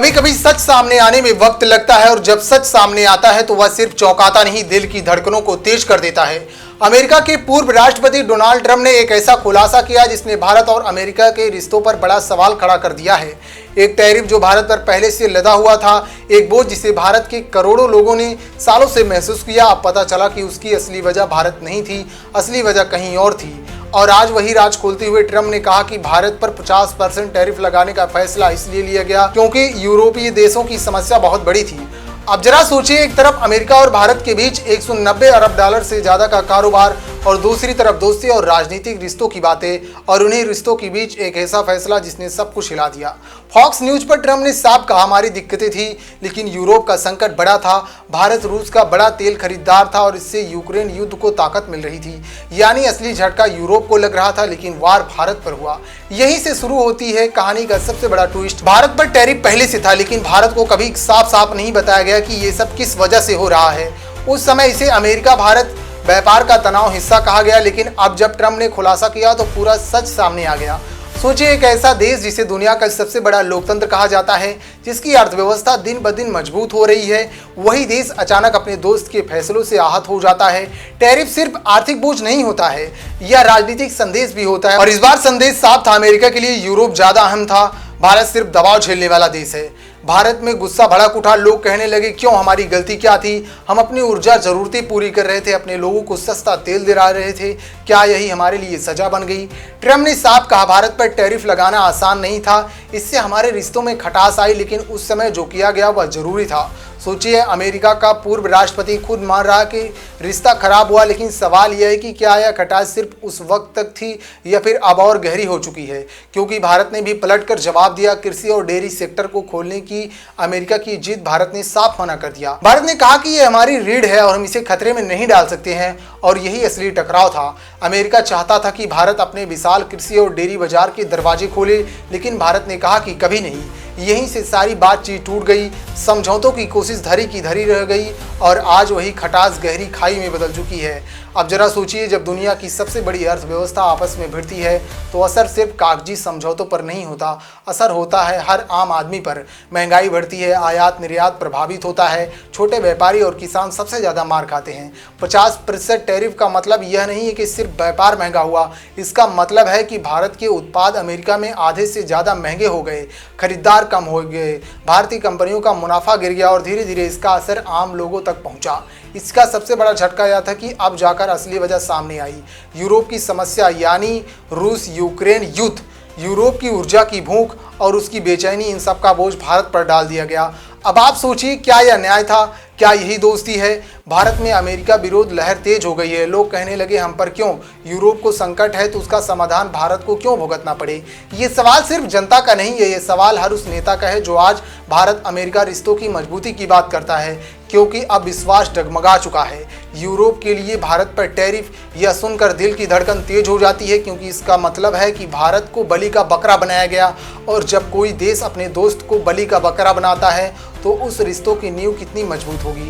कभी कभी सच सामने आने में वक्त लगता है और जब सच सामने आता है तो वह सिर्फ चौंकाता नहीं, दिल की धड़कनों को तेज कर देता है। अमेरिका के पूर्व राष्ट्रपति डोनाल्ड ट्रंप ने एक ऐसा खुलासा किया जिसने भारत और अमेरिका के रिश्तों पर बड़ा सवाल खड़ा कर दिया है। एक टैरिफ जो भारत पर पहले से लदा हुआ था, एक बोझ जिसे भारत के करोड़ों लोगों ने सालों से महसूस किया। अब पता चला कि उसकी असली वजह भारत नहीं थी, असली वजह कहीं और थी। और आज वही राज खोलते हुए ट्रंप ने कहा कि भारत पर 50% टैरिफ लगाने का फैसला इसलिए लिया गया क्योंकि यूरोपीय देशों की समस्या बहुत बड़ी थी। अब जरा सोचिए, एक तरफ अमेरिका और भारत के बीच 190 अरब डॉलर से ज्यादा का कारोबार और दूसरी तरफ दोस्ती और राजनीतिक रिश्तों की बातें, और उन्हीं रिश्तों के बीच एक ऐसा फैसला जिसने सब कुछ हिला दिया। फॉक्स न्यूज पर ट्रंप ने साफ कहा, हमारी दिक्कतें थी लेकिन यूरोप का संकट बड़ा था। भारत रूस का बड़ा तेल खरीदार था और इससे यूक्रेन युद्ध को ताकत मिल रही थी। यानी असली झटका यूरोप को लग रहा था लेकिन वार भारत पर हुआ। यहीं से शुरू होती है कहानी का सबसे बड़ा ट्विस्ट। भारत पर टैरिफ पहले से था लेकिन भारत को कभी साफ साफ नहीं बताया गया कि ये सब किस वजह से हो रहा है। उस समय इसे अमेरिका भारत व्यापार का तनाव हिस्सा कहा गया, लेकिन अब जब ट्रंप ने खुलासा किया तो पूरा सच सामने आ गया। सोचिए, एक ऐसा देश जिसे दुनिया का सबसे बड़ा लोकतंत्र कहा जाता है, जिसकी अर्थव्यवस्था दिन ब दिन मजबूत हो रही है, वही देश अचानक अपने दोस्त के फैसलों से आहत हो जाता है। टैरिफ सिर्फ आर्थिक बोझ नहीं होता है, यह राजनीतिक संदेश भी होता है। और इस बार संदेश साफ था, अमेरिका के लिए यूरोप ज्यादा अहम था। भारत सिर्फ दबाव झेलने वाला देश है। भारत में गुस्सा भड़क उठा। लोग कहने लगे, क्यों, हमारी गलती क्या थी? हम अपनी ऊर्जा जरूरतें पूरी कर रहे थे, अपने लोगों को सस्ता तेल दिला रहे थे, क्या यही हमारे लिए सजा बन गई? ट्रंप ने साफ कहा, भारत पर टैरिफ लगाना आसान नहीं था, इससे हमारे रिश्तों में खटास आई, लेकिन उस समय जो किया गया वह जरूरी था। सोचिए, अमेरिका का पूर्व राष्ट्रपति खुद मान रहा कि रिश्ता खराब हुआ, लेकिन सवाल यह है कि क्या यह खटास सिर्फ उस वक्त तक थी या फिर अब और गहरी हो चुकी है? क्योंकि भारत ने भी पलटकर जवाब दिया। कृषि और डेयरी सेक्टर को खोलने की अमेरिका की जिद भारत ने साफ मना कर दिया। भारत ने कहा कि यह हमारी रीढ़ है और हम इसे खतरे में नहीं डाल सकते हैं, और यही असली टकराव था। अमेरिका चाहता था कि भारत अपने विशाल कृषि और डेयरी बाजार के दरवाजे खोले, लेकिन भारत ने कहा कि कभी नहीं। यहीं से सारी बातचीत टूट गई, समझौतों की कोशिश धरी की धरी रह गई और आज वही खटास गहरी खाई में बदल चुकी है। अब जरा सोचिए, जब दुनिया की सबसे बड़ी अर्थव्यवस्था आपस में भिड़ती है तो असर सिर्फ कागजी समझौतों पर नहीं होता, असर होता है हर आम आदमी पर। महंगाई बढ़ती है, आयात निर्यात प्रभावित होता है, छोटे व्यापारी और किसान सबसे ज़्यादा मार खाते हैं। 50% टैरिफ का मतलब यह नहीं है कि सिर्फ व्यापार महंगा हुआ, इसका मतलब है कि भारत के उत्पाद अमेरिका में आधे से ज़्यादा महंगे हो गए, खरीदार कम हो गए, भारतीय कंपनियों का मुनाफा गिर गया और धीरे धीरे इसका असर आम लोगों तक पहुंचा। इसका सबसे बड़ा झटका यह था कि अब जाकर असली वजह सामने आई। यूरोप की समस्या यानी रूस यूक्रेन युद्ध, यूरोप की ऊर्जा की भूख और उसकी बेचैनी, इन सब का बोझ भारत पर डाल दिया गया। अब आप सोचिए, क्या यह न्याय था? क्या यही दोस्ती है? भारत में अमेरिका विरोध लहर तेज हो गई है। लोग कहने लगे, हम पर क्यों? यूरोप को संकट है तो उसका समाधान भारत को क्यों भुगतना पड़े? ये सवाल सिर्फ जनता का नहीं है, ये सवाल हर उस नेता का है जो आज भारत अमेरिका रिश्तों की मजबूती की बात करता है, क्योंकि अब विश्वास डगमगा चुका है। यूरोप के लिए भारत पर टैरिफ, यह सुनकर दिल की धड़कन तेज हो जाती है, क्योंकि इसका मतलब है कि भारत को बलि का बकरा बनाया गया। और जब कोई देश अपने दोस्त को बलि का बकरा बनाता है तो उस रिश्तों की नींव कितनी मजबूत होगी।